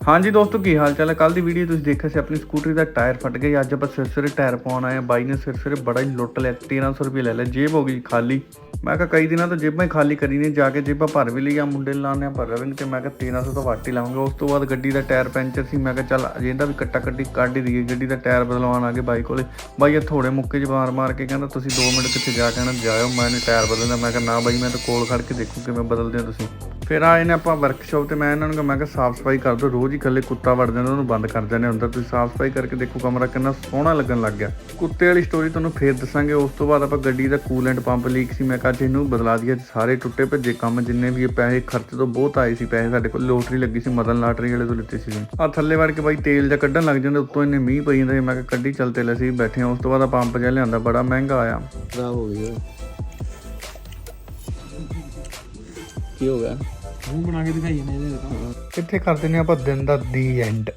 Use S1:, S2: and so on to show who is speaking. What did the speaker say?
S1: हाँ जी दोस्तों की हाल चाल है। कल की वीडियो तुसीं देखिया सी अपनी स्कूटरी का टायर फट गया। अज आप सिर टायर पाउण आए। बाई ने सिर बड़ा ही लुट लिया। 1300 रुपये ले लिया। जेब हो गई खाली। मैं कहा कई दिनों तो जेबां ही खाली करी नहीं, जाके जेबां भर भी लिया, मुंडे लाने भर रहे तो मैं 1300 तो वट ही लाऊंगा। उस तो बाद गड्डी का टायर पैंचर सी, मैं चल अजेंदा भी कट्टा कट्टी कढ़ ही दईए। गड्डी का टायर बदलवान आ गए बाई को। बाई थोड़े मुक्के च मार के कहना तुसीं 2 मिनट कितने जा कहना जाओ मैंने टायर बदलना। मैं कहा ना बाई मैं तो कोल खड़ के देखूँ कि बदलते हो तुसीं। फिर आए ने ਆਪਾਂ वर्कशॉप ਤੇ ਮੈਂ ਇਹਨਾਂ ਨੂੰ ਮੈਂ ਕਿਹਾ ਸਾਫ਼ ਸਫਾਈ ਕਰ ਦਿਓ। ਰੋਜ਼ ਹੀ ਇਕੱਲੇ ਕੁੱਤਾ ਵੜ ਜਾਂਦਾ, ਉਹਨੂੰ ਬੰਦ ਕਰ ਦਿੰਦੇ ਅੰਦਰ। ਤੁਸੀਂ ਸਾਫ਼ ਸਫਾਈ ਕਰਕੇ ਦੇਖੋ ਕਮਰਾ ਕਿੰਨਾ ਸੋਹਣਾ ਲੱਗਣ ਲੱਗ ਗਿਆ। ਕੁੱਤੇ ਵਾਲੀ ਸਟੋਰੀ ਤੁਹਾਨੂੰ ਫੇਰ ਦੱਸਾਂਗੇ। ਉਸ ਤੋਂ ਬਾਅਦ ਆਪਾਂ ਗੱਡੀ ਦਾ ਕੂਲੈਂਟ ਪੰਪ ਲੀਕ ਸੀ, ਮੈਂ ਕਿਹਾ ਅੱਜ ਇਹਨੂੰ ਬਦਲਾ ਦਈਏ। ਸਾਰੇ ਟੁੱਟੇ ਭੱਜੇ ਕੰਮ ਜਿੰਨੇ ਵੀ ਪੈਸੇ ਖਰਚ ਤੋਂ ਬਹੁਤ ਆਏ ਸੀ ਪੈਸੇ। ਸਾਡੇ ਕੋਲ ਲੋਟਰੀ ਲੱਗੀ ਸੀ, ਮਦਨ ਲਾਟਰੀ ਵਾਲੇ ਤੋਂ ਲਿੱਤੀ ਸੀ। ਆ ਥੱਲੇ ਵੜ ਕੇ ਬਾਈ ਤੇਲ ਜਾਂ ਕੱਢਣ ਲੱਗ ਜਾਂਦਾ, ਉੱਤੋਂ ਇੰਨੇ ਮੀਂਹ ਪਈ ਜਾਂਦੇ। ਮੈਂ ਕਿਹਾ ਕੱਢੀ ਚੱਲ ਤੇਲ, ਅਸੀਂ ਬੈਠੇ ਹਾਂ। ਉਸ ਤੋਂ ਬਾਅਦ ਪੰਪ ਜਿਹਾ ਲਿਆਂਦਾ, ਬੜਾ ਮਹਿੰਗਾ ਆਇਆ।
S2: ਖਰਾਬ ਹੋ ਗਿਆ। ਕੀ ਹੋ ਗਿਆ? ਮੂੰਹ ਬਣਾ ਕੇ ਦਿਖਾਈਏ ਨੇ ਇਹਦੇ।
S1: ਇੱਥੇ ਕਰ ਦਿੰਦੇ ਆਪਾਂ ਦਿਨ ਦਾ ਦੀ ਐਂਡ।